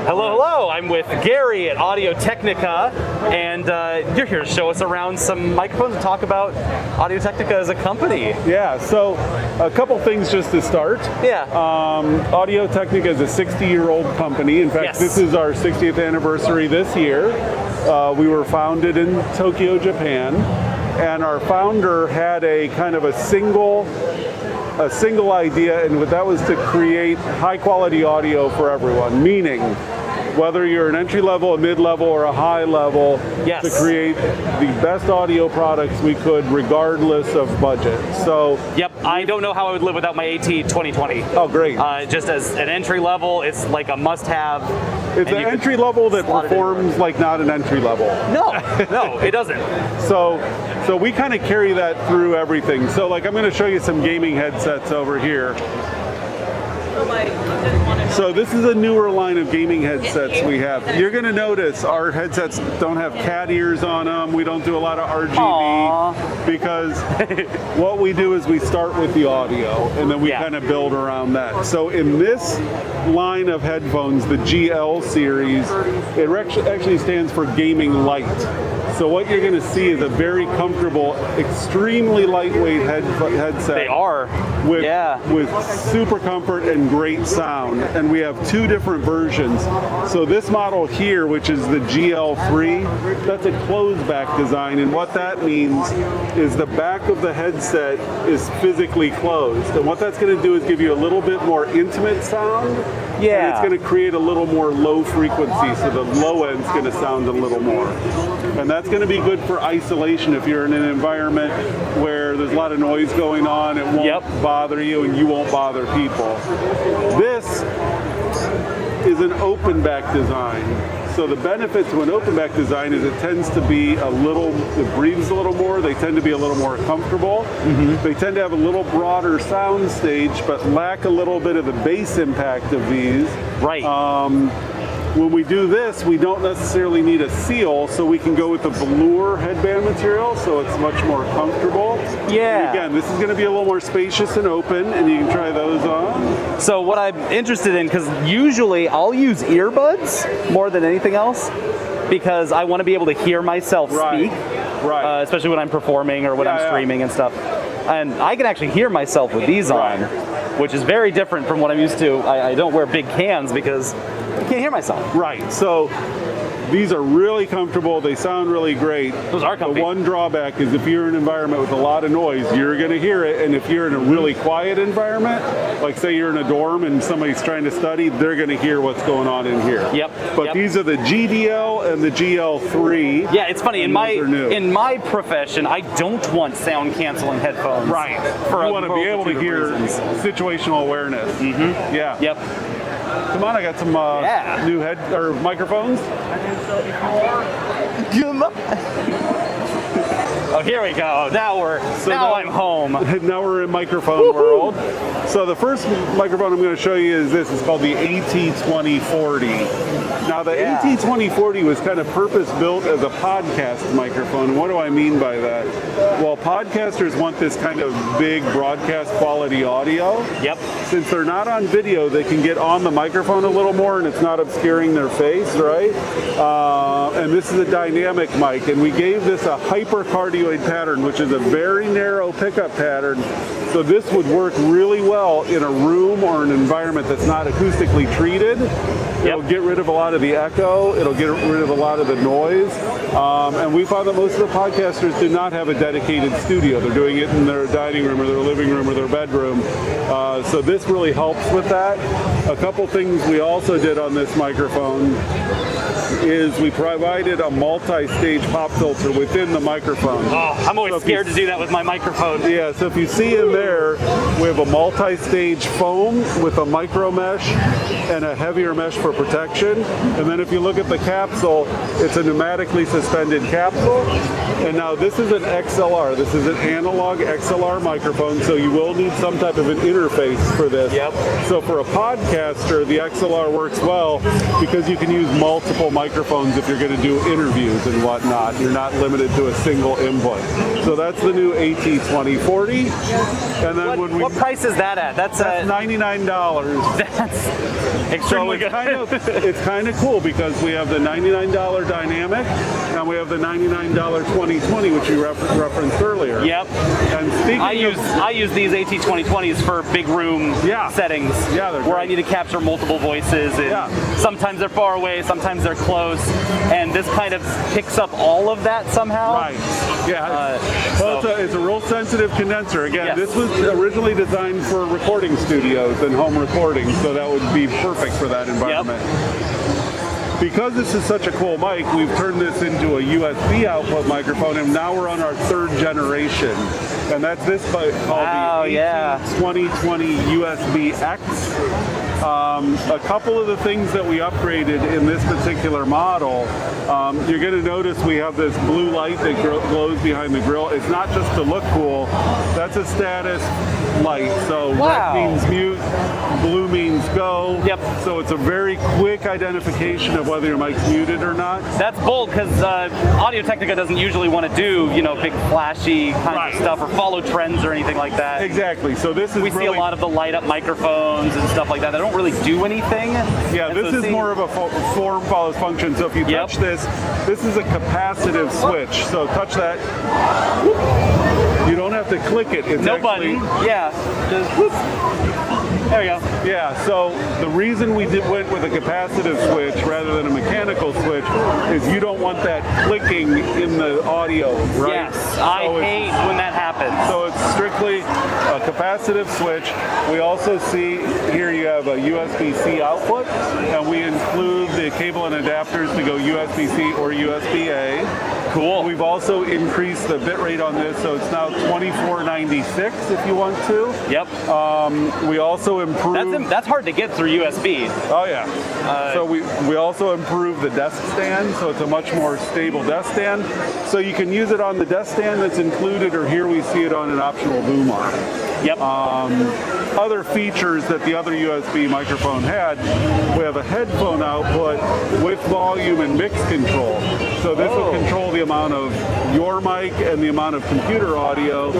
Hello, hello. I'm with Gary at Audio-Technica, and you're here to show us around some microphones and talk about Audio-Technica as a company. Yeah, so a couple things just to start. Yeah. Audio-Technica is a 60-year-old company. In fact, Yes. This is our 60th anniversary this year. We were founded in Tokyo, Japan, and our founder had a kind of a single idea, and that was to create high-quality audio for everyone, meaning whether you're an entry-level, a mid-level, or a high-level, Yes. to create the best audio products we could regardless of budget. So, Yep, I don't know how I would live without my AT 2020. oh great. Just as an entry level, it's like a must-have. It's an entry level that slot it performs like not an entry level. No, no, it doesn't. So we kind of carry that through everything. So like I'm going to show you some gaming headsets over here. So this is a newer line of gaming headsets we have. You're going to notice our headsets don't have cat ears on them. We don't do a lot of RGB. Aww. Because what we do is we start with the audio and then we kind of build around that. So in this line of headphones, the GL series, it actually stands for Gaming Light. So what you're going to see is a very comfortable, extremely lightweight headset. They are. With super comfort and great sound. And we have two different versions. So this model here, which is the GL3, that's a closed back design. And what that means is the back of the headset is physically closed. And what that's going to do is give you a little bit more intimate sound. Yeah. And it's going to create a little more low frequency, so the low end's going to sound a little more. And that's going to be good for isolation if you're in an environment where there's a lot of noise going on. It won't bother you and you won't bother people. This is an open back design. So the benefit to an open back design is it tends to be it breathes a little more. They tend to be a little more comfortable. Mm-hmm. They tend to have a little broader sound stage, but lack a little bit of the bass impact of these. Right. When we do this, we don't necessarily need a seal, so we can go with the velour headband material, so it's much more comfortable. Yeah. And again, this is going to be a little more spacious and open, and you can try those on. So what I'm interested in, because usually I'll use earbuds more than anything else, because I want to be able to hear myself speak, especially when I'm performing or when I'm streaming and stuff. And I can actually hear myself with these on, which is very different from what I'm used to. I don't wear big cans because I can't hear myself. Right. So these are really comfortable. They sound really great. Those are comfy. The one drawback is if you're in an environment with a lot of noise, you're going to hear it. And if you're in a really quiet environment, like say you're in a dorm and somebody's trying to study, they're going to hear what's going on in here. Yep. But these are the GDL and the GL3. Yeah, it's funny. In my profession, I don't want sound canceling headphones. Right. You want to be able to hear situational awareness. Mm-hmm. Yeah. Yep. Come on, I got some new microphones. Oh, here we go. Now I'm home. Now we're in microphone world. So the first microphone I'm going to show you is this. It's called the AT2040. Now the AT2040 was kind of purpose-built as a podcast microphone. What do I mean by that? Well, podcasters want this kind of big broadcast quality audio. Yep. Since they're not on video, they can get on the microphone a little more and it's not obscuring their face, right? And this is a dynamic mic, and we gave this a hypercardioid pattern, which is a very narrow pickup pattern. So this would work really well in a room or an environment that's not acoustically treated. It'll get rid of a lot of the echo. It'll get rid of a lot of the noise. And we found that most of the podcasters do not have a dedicated studio. They're doing it in their dining room or their living room or their bedroom. So this really helps with that. A couple things we also did on this microphone is we provided a multi-stage pop filter within the microphone. Oh, I'm always scared to do that with my microphone. Yeah, so if you see in there, we have a multi-stage foam with a micro mesh and a heavier mesh for protection. And then if you look at the capsule, it's a pneumatically suspended capsule. And now this is an XLR. This is an analog XLR microphone, so you will need some type of an interface for this. Yep. So for a podcaster, the XLR works well because you can use multiple microphones if you're going to do interviews and whatnot. You're not limited to a single input. So that's the new AT2040. And then what price is that at? That's $99. That's extremely good. It's kind of cool because we have the $99 Dynamic and we have the $99 2020, which you referenced earlier. Yep. And speaking I use these AT2020s for big room settings. Yeah, they're where great. I need to capture multiple voices. And sometimes they're far away, sometimes they're close, and this kind of picks up all of that somehow. Right. Yeah. Well, it's a real sensitive condenser. Again, this was originally designed for recording studios and home recording, so that would be perfect for that environment. Because this is such a cool mic, we've turned this into a USB output microphone, and now we're on our 3rd generation. And that's this called the AT2020 USB-X. A couple of the things that we upgraded in this particular model, you're going to notice we have this blue light that glows behind the grill. It's not just to look cool, that's a status light. So red means mute, blue means go. Yep. So it's a very quick identification of whether your mic's muted or not. That's bold because Audio-Technica doesn't usually want to do, big flashy kind of stuff or follow trends or anything like that. Exactly. So this is we see a lot of the light up microphones and stuff like that. They don't really do anything. Yeah, this is more of a form follows function. So if you touch this is a capacitive switch. So touch that. You don't have to click it. It's no button. Yeah. Just whoop. There we go. Yeah, so the reason we went with a capacitive switch rather than a mechanical switch is you don't want that clicking in the audio, right? Yes, I hate when that happens. So it's strictly a capacitive switch. We also see here you have a USB-C output, and we include the cable and adapters to go USB-C or USB-A. Cool. We've also increased the bit rate on this, so it's now 2496 if you want to. Yep. We also improved... That's hard to get through USB. Oh yeah. So we also improved the desk stand, so it's a much more stable desk stand. So you can use it on the desk stand that's included, or here we see it on an optional boom arm. Yep. Other features that the other USB microphone had, we have a headphone output with volume and mix control. So this will control the amount of your mic and the amount of computer audio.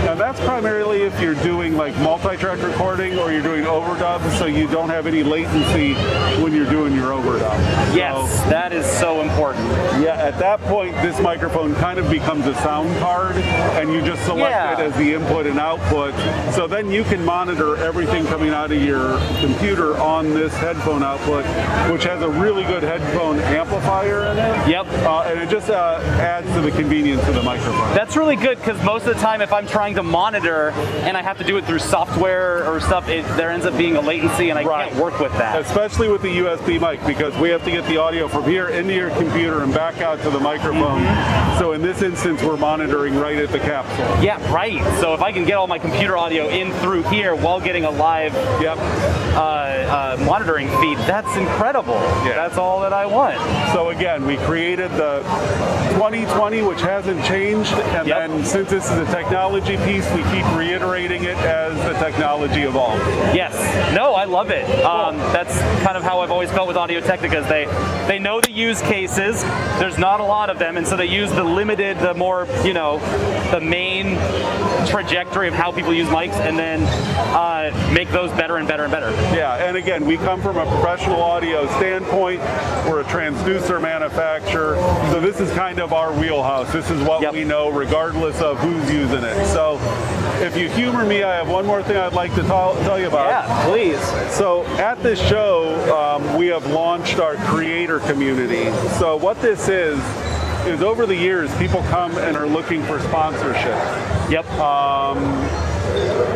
And that's primarily if you're doing like multi-track recording or you're doing overdub, so you don't have any latency when you're doing your overdub. Yes, that is so important. Yeah, at that point, this microphone kind of becomes a sound card, and you just select it as the input and output. So then you can monitor everything coming out of your computer on this headphone output, which has a really good headphone amplifier in it. Yep. And it just adds to the convenience of the microphone. That's really good because most of the time if I'm trying to monitor and I have to do it through software or stuff, there ends up being a latency and I can't work with that. Especially with the USB mic, because we have to get the audio from here into your computer and back out to the microphone. So in this instance, we're monitoring right at the capsule. Yeah, right. So if I can get all my computer audio in through here while getting a live monitoring feed, that's incredible. Yeah. That's all that I want. So again, we created the 2020, which hasn't changed, and then since this is a technology piece, we keep reiterating it as the technology evolves. Yes. No, I love it. That's kind of how I've always felt with Audio-Technica, is they know the use cases. There's not a lot of them, and so they use the limited, the more, the main trajectory of how people use mics, and then make those better and better and better. Yeah, and again, we come from a professional audio standpoint. We're a transducer manufacturer, so this is kind of our wheelhouse. This is what we know regardless of who's using it. So if you humor me, I have one more thing I'd like to tell you about. Yeah, please. So at this show, we have launched our creator community. So what this is over the years, people come and are looking for sponsorship. Yep.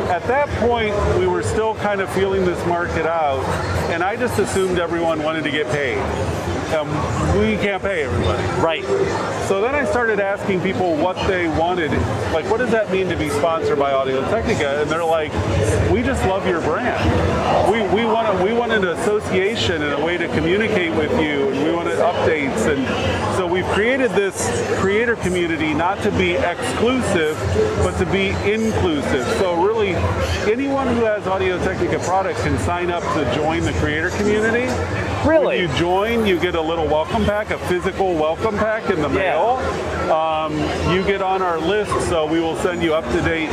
At that point, we were still kind of feeling this market out, and I just assumed everyone wanted to get paid. We can't pay everybody. Right. So then I started asking people what they wanted. Like, what does that mean to be sponsored by Audio-Technica? And they're like, we just love your brand. We want an association and a way to communicate with you, and we wanted updates. And so we've created this creator community not to be exclusive, but to be inclusive. So really anyone who has Audio-Technica product can sign up to join the creator community. Really? When you join, you get a little welcome pack, a physical welcome pack in the mail. You get on our list, so we will send you up-to-date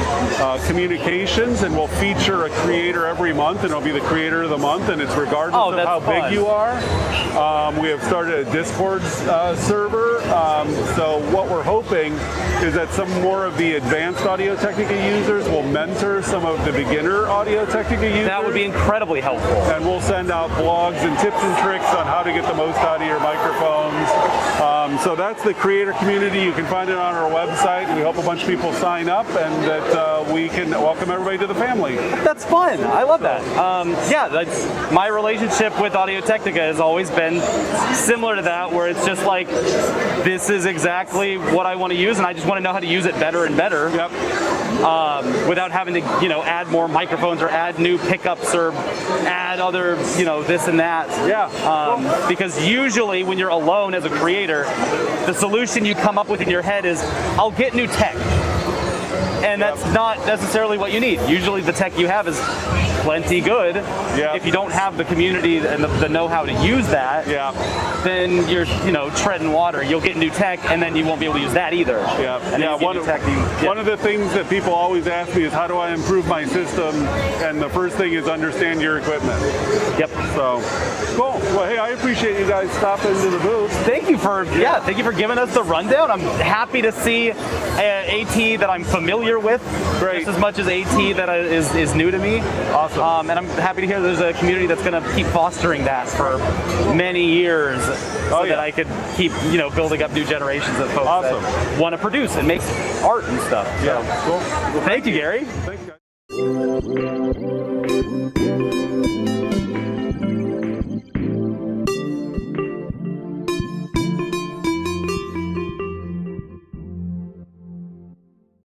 communications, and we'll feature a creator every month, and it'll be the creator of the month, and it's regardless of how big you are. We have started a Discord server, so what we're hoping is that some more of the advanced Audio-Technica users will mentor some of the beginner Audio-Technica users. That would be incredibly helpful. And we'll send out blogs and tips and tricks on how to get the most out of your microphones. So that's the creator community. You can find it on our website. We hope a bunch of people sign up, and that we can welcome everybody to the family. That's fun. I love that. Yeah, my relationship with Audio-Technica has always been similar to that, where it's just like, this is exactly what I want to use, and I just want to know how to use it better and better. Yep. Without having to, add more microphones or add new pickups or add other, this and that. Yeah. Because usually when you're alone as a creator, the solution you come up with in your head is, I'll get new tech. And that's not necessarily what you need. Usually the tech you have is plenty good. Yeah. If you don't have the community and the know-how to use that, then you're treading water. You'll get new tech, and then you won't be able to use that either. Yeah. And One of the things that people always ask me is, how do I improve my system? And the first thing is understand your equipment. Yep. So cool. Well, hey, I appreciate you guys stopping to the booth. Thank you for thank you for giving us the rundown. I'm happy to see AT that I'm familiar with, just as much as AT that is new to me. Awesome. And I'm happy to hear there's a community that's going to keep fostering that for many years, so that I could keep building up new generations of folks that want to produce and make art and stuff. Yeah. So, Cool. Well, thank you, Gary. Thanks, guys.